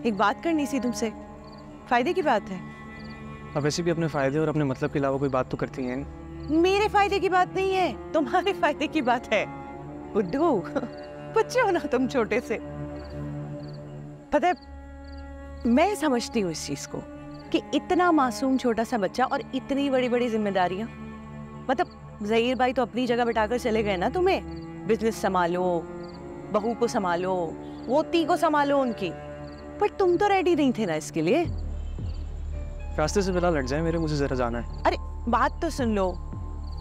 एक बात करनी सी तुमसे, फायदे की बात है। अब वैसे भी अपने फायदे और अपने मतलब के अलावा कोई बात तो करती हैं। मेरे फायदे की बात नहीं है, तुम्हारे फायदे की बात है। बुड्ढू बच्चे हो ना तुम छोटे से। पता है, मैं समझती हूँ इस चीज को कि इतना मासूम छोटा सा बच्चा और इतनी बड़ी बड़ी जिम्मेदारियां, मतलब ज़हीर भाई तो अपनी जगह बिठाकर चले गए ना तुम्हें, बिजनेस संभालो, बहू को संभालो, पोती को संभालो उनकी, पर तुम तो रेडी नहीं थे ना इसके लिए। रास्ते से फिलहाल हट जाए मेरे, मुझे जरा जाना है। अरे बात तो सुन लो,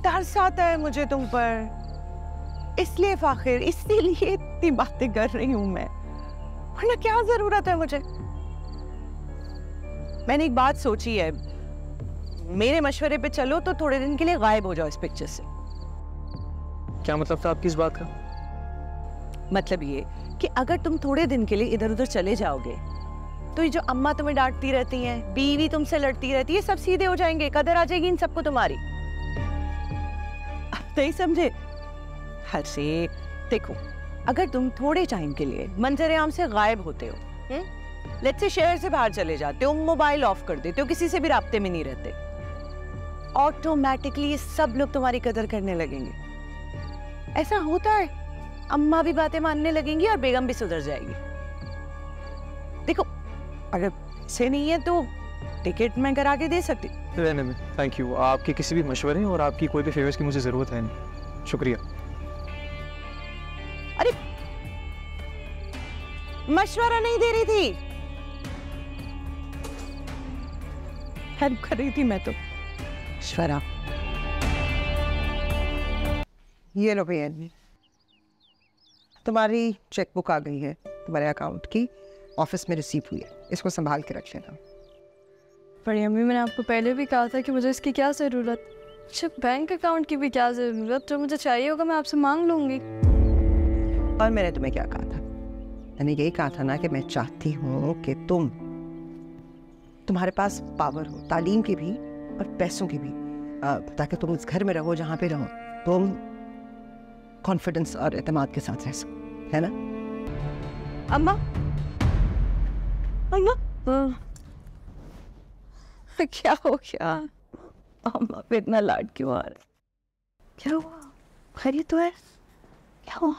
तरस आता है मुझे तुम पर, इसलिए फाखिर, इसीलिए इतनी बातें कर रही हूं मैं, वरना क्या जरूरत है मुझे। मैंने एक बात सोची है, मेरे मशवरे पे चलो तो थोड़े दिन के लिए गायब हो जाओ इस पिक्चर से। क्या मतलब था आपकी इस बात का? मतलब ये कि अगर तुम थोड़े दिन के लिए इधर उधर चले जाओगे तो ये जो अम्मा तुम्हें डांटती रहती हैं, बीवी तुमसे लड़ती रहती है, सब सीधे हो जाएंगे, कदर आ जाएगी इन सबको तुम्हारी। अब नहीं समझे? हर से देखो, अगर तुम थोड़े टाइम के लिए मंजर आम से गायब होते हो, लेट्स से शहर से बाहर चले जाते हो, मोबाइल ऑफ कर देते हो, किसी से भी राब्ते में नहीं रहते, ऑटोमेटिकली ये सब लोग तुम्हारी कदर करने लगेंगे। ऐसा होता है, अम्मा भी बातें मानने लगेंगी और बेगम भी सुधर जाएगी। देखो, अगर से नहीं है तो टिकट मैं करा के दे सकती। रहने में थैंक यू, आपके किसी भी मशवरे और आपकी कोई भी फेवर्स की मुझे जरूरत है नहीं, शुक्रिया। अरे मशवरा नहीं दे रही थी, हेल्प कर रही थी मैं तो। मशवरा ये लो भैया, तुम्हारी चेकबुक आ गई है तुम्हारे अकाउंट की, ऑफिस में रिसीव हुई है, इसको संभाल के रख लेना। पर अम्मी, मैंने आपको पहले भी कहा था कि मुझे इसकी क्या ज़रूरत, अच्छा बैंक अकाउंट की भी क्या ज़रूरत, जो मुझे चाहिए होगा मैं आपसे मांग लूँगी। और मैंने तुम्हें क्या कहा था? मैंने यही कहा था ना कि मैं चाहती हूँ कि तुम्हारे पास पावर हो, तालीम की भी और पैसों की भी, ताकि तुम इस घर में रहो जहाँ पे रहो, तुम कॉन्फिडेंस और एतमाद के साथ रह सको, है ना? अम्मा, अम्मा, क्या हो गया? अम्मा पे इतना लाड क्यों आ रहा है? क्या हुआ? खैरियत तो है? क्या हुआ?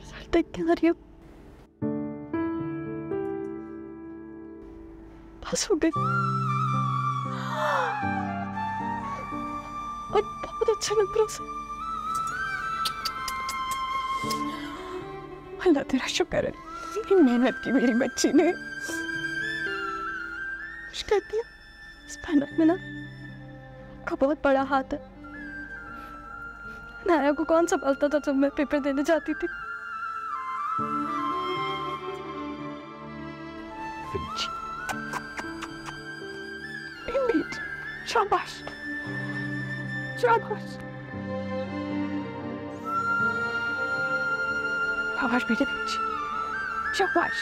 सर देख के आ रही हो? बस हो गई। और बहुत अच्छा लग रहा है। अल्लाह तेरा शुक्र है, इतनी मेहनत की मेरी बच्ची ने। कुछ कहती है, इस मेहनत में ना का बहुत बड़ा हाथ है। नाया को कौन संभालता था जब मैं पेपर देने जाती थी? शाबाश, शाबाश, शाबाश बेटे, शाबाश।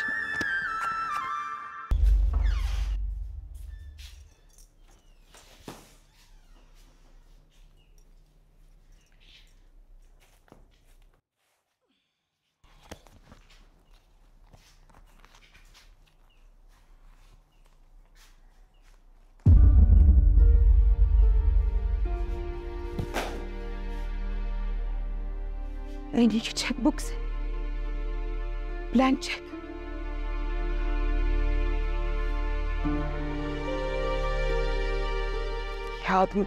इन्हीं की चेकबुक से ब्लैंक चेक। क्या आदमी,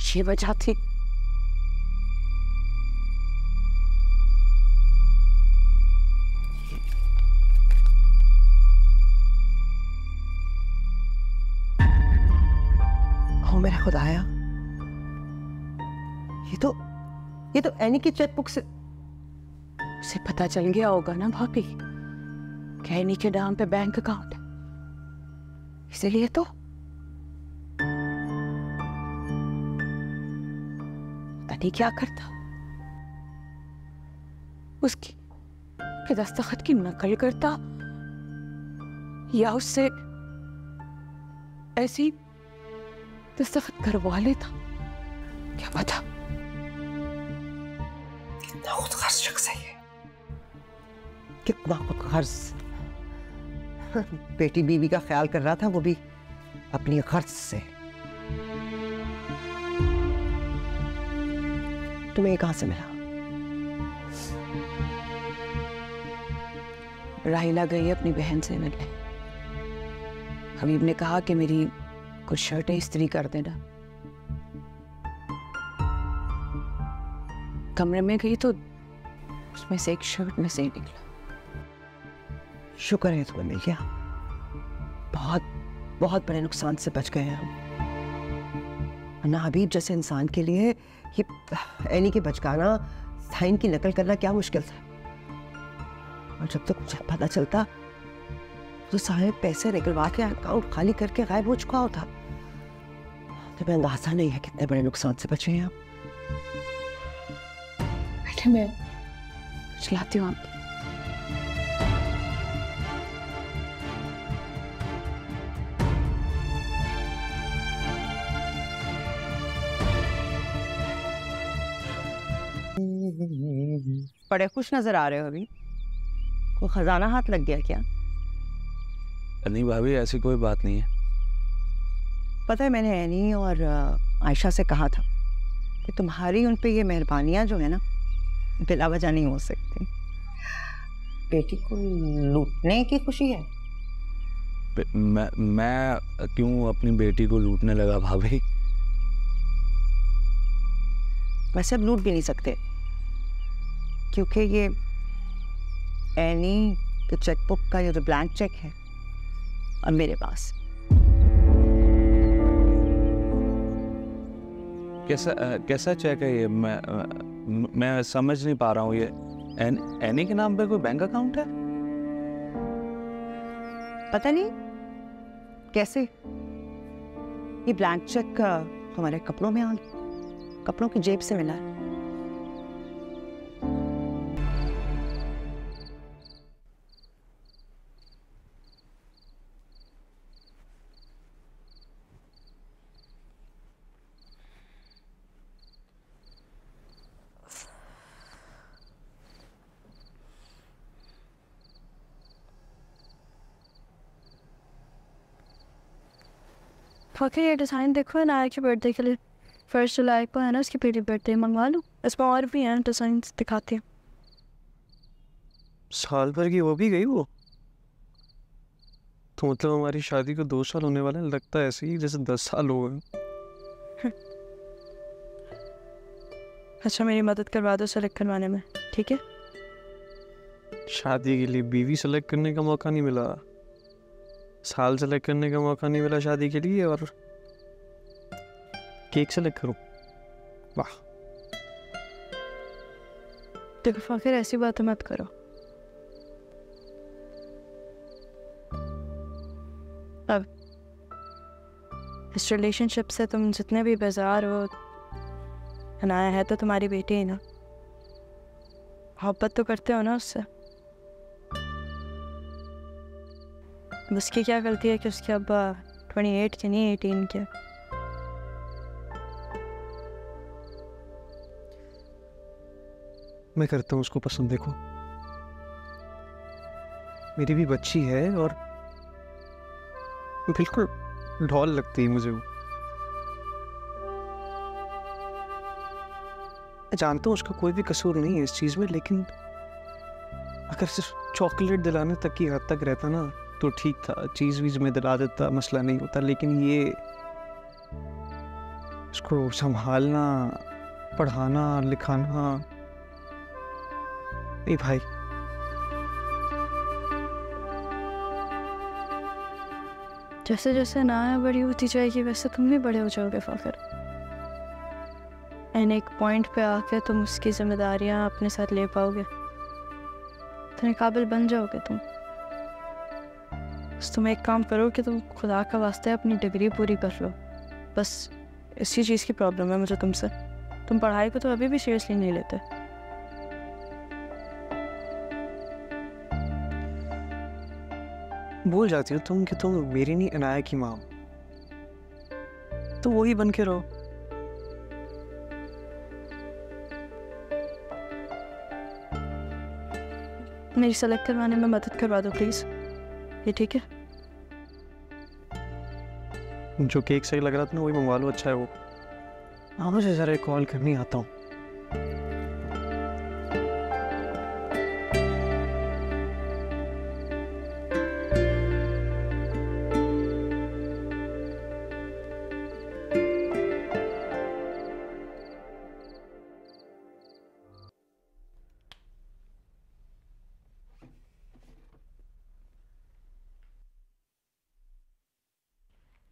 ये वजह थी। मेरा खुदाया, ये तो एनी की चेकबुक से उसे पता चल गया होगा ना भाभी कि एनी के नाम पे बैंक अकाउंट है, इसीलिए तो पता नहीं क्या करता, उसकी दस्तखत की नकल करता या उससे ऐसी दस्तखत करवा लेता क्या पता कितना खुदगर्ज शख्स है ये, कितना खुदगर्ज। बेटी बीवी का ख्याल कर रहा था, वो भी अपनी गर्ज से। तुम्हें कहां से मिला? राहिला गई अपनी बहन से मिलने। हबीब ने कहा कि मेरी कुछ शर्टें इस्त्री कर देना। कमरे में गई तो उसमें से एक शर्ट में से ही निकला। शुक्र है तुम्हें मिल गया, बहुत बहुत बड़े नुकसान से बच गए हैं हम। वरना हबीब जैसे इंसान के लिए ये एनी के बचकाना, साइन की नकल करना क्या मुश्किल था। और जब तक मुझे पता चलता तो सारे पैसे निकलवा के अकाउंट खाली करके गायब हो चुका होता। तुम्हें अंदाजा नहीं है कितने बड़े नुकसान से बचे हैं आप। बेटे मैं चलाती हूँ आपकी। बड़े खुश नजर आ रहे हो अभी, कोई खजाना हाथ लग गया क्या? नहीं भाभी, ऐसी कोई बात नहीं है। पता है मैंने एनी और आयशा से कहा था कि तुम्हारी उन पे ये मेहरबानियां जो है ना बिला वजह नहीं हो सकती। बेटी को लूटने की खुशी है। मैं क्यों अपनी बेटी को लूटने लगा भाभी? वैसे अब लूट भी नहीं सकते क्योंकि ये एनी के चेकबुक का ये जो ब्लैंक चेक है अब मेरे पास। कैसा चेक है ये? मैं समझ नहीं पा रहा हूँ। ये एनी के नाम पे कोई बैंक अकाउंट है? पता नहीं कैसे ये ब्लैंक चेक हमारे कपड़ों की जेब से मिला है। फ़खर ये डिज़ाइन देखो है नाया के बर्थडे के लिए। 1 जुलाई को है ना उसकी पहली बर्थडे, मंगवा लूँ? इसमें और भी हैं डिज़ाइन, दिखाती हूँ। साल भर की हो भी गई वो? तो मतलब हमारी शादी को 2 साल होने वाले हैं, लगता है ऐसे ही जैसे 10 साल हो गए। अच्छा मेरी मदद करवा दो सेलेक्ट करवाने में, ठीक है? शादी के लिए बीवी सेलेक्ट करने का मौका नहीं मिला, साल सेलेक्ट करने का मौका नहीं मिला शादी के लिए, और केक सेलेक्ट करूं? वाह। देखो फ़खर ऐसी बातें मत करो। अब इस रिलेशनशिप से तुम जितने भी बेजार हो, अनाया है तो तुम्हारी बेटी ही ना, मोहब्बत तो करते हो ना उससे। उसकी क्या गलती है कि उसके अब्बा 28 के नहीं 18 के? मैं करता हूँ उसको पसंद। देखो मेरी भी बच्ची है और बिल्कुल ढोल लगती है मुझे वो। मैं जानता हूँ उसका कोई भी कसूर नहीं है इस चीज़ में, लेकिन अगर सिर्फ चॉकलेट दिलाने तक की हद तक रहता ना तो ठीक था, चीज़ वीज में दिला देता, मसला नहीं होता। लेकिन ये इसको संभालना, पढ़ाना, लिखाना, नहीं भाई। जैसे जैसे नाया बड़ी होती जाएगी वैसे तुम भी बड़े हो जाओगे फ़खर। एंड एक पॉइंट पे आके तुम उसकी जिम्मेदारियां अपने साथ ले पाओगे, इतने काबिल बन जाओगे तुम। बस तुम एक काम करो कि तुम खुदा का वास्ते अपनी डिग्री पूरी कर लो, बस इसी चीज़ की प्रॉब्लम है मुझे तुमसे। तुम पढ़ाई को तो अभी भी सीरियसली नहीं लेते। भूल जाती हो तुम कि तुम मेरी नहीं अनाया की माँ, तो वही बन के रहो। मेरी सेलेक्ट करवाने में मदद करवा दो प्लीज़, ये ठीक है? जो केक सही लग रहा था ना वही मंगवा लो, अच्छा है वो। हाँ मुझे ज़रा कॉल करनी, आता हूँ।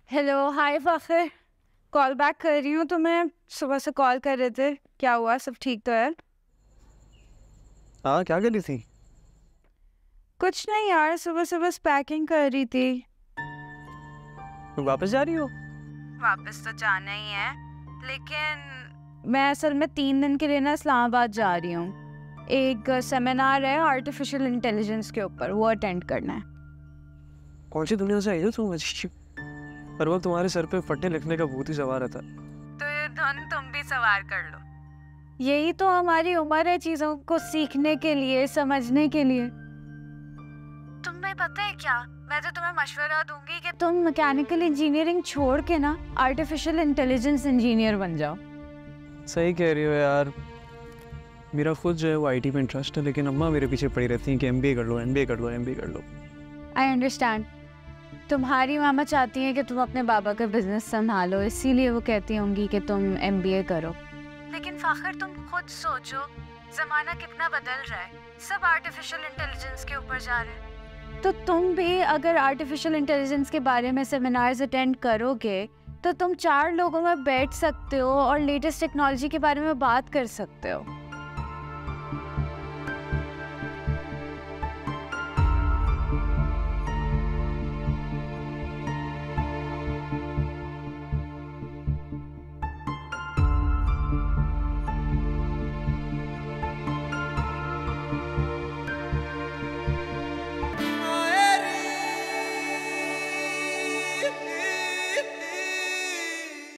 हेलो, हाय फ़ाखिर, कॉल बैक कर रही हूँ तुम्हें। सुबह से कॉल कर रहे थे, क्या हुआ? सब ठीक तो है? हाँ क्या कर रही थी? कुछ नहीं यार, सुबह से बस पैकिंग कर रही थी। तुम वापस जा रही हो? वापस तो जाना ही है, लेकिन मैं असल में 3 दिन के लिए ना इस्लामाबाद जा रही हूँ। एक सेमिनार है आर्टिफिशियल इंटेलिजेंस के ऊपर, वो अटेंड करना है। कौन सी दुनिया से आई हो तुम? हर वक्त तुम्हारे सर पे फटने लिखने का भूत ही सवार रहता। तो ये धुन तुम भी सवार कर लो। यही तो हमारी उम्र है चीज़ों को सीखने के लिए, समझने के लिए। तुम्हें पता है क्या, मैं तो तुम्हें मशवरा दूंगी कि तुम मैकेनिकल इंजीनियरिंग छोड़ के ना आर्टिफिशियल इंटेलिजेंस इंजीनियर बन जाओ। सही कह रही हो यार, मेरा खुद जो है वो IT में इंटरेस्ट है, लेकिन अम्मा मेरे पीछे पड़ी रहती हैं कि MBA कर लो, MBA कर लो, MBA कर लो। आई अंडरस्टैंड, तुम्हारी मामा चाहती हैं कि तुम अपने बाबा का बिजनेस संभालो, इसीलिए वो कहती होंगी कि तुम MBA करो। लेकिन फ़ाखिर तुम खुद सोचो, ज़माना कितना बदल रहा है, सब आर्टिफिशियल इंटेलिजेंस के ऊपर जा रहे हैं। तो तुम भी अगर आर्टिफिशियल इंटेलिजेंस के बारे में सेमिनार्स अटेंड करोगे तो तुम 4 लोगों में बैठ सकते हो और लेटेस्ट टेक्नोलॉजी के बारे में बात कर सकते हो।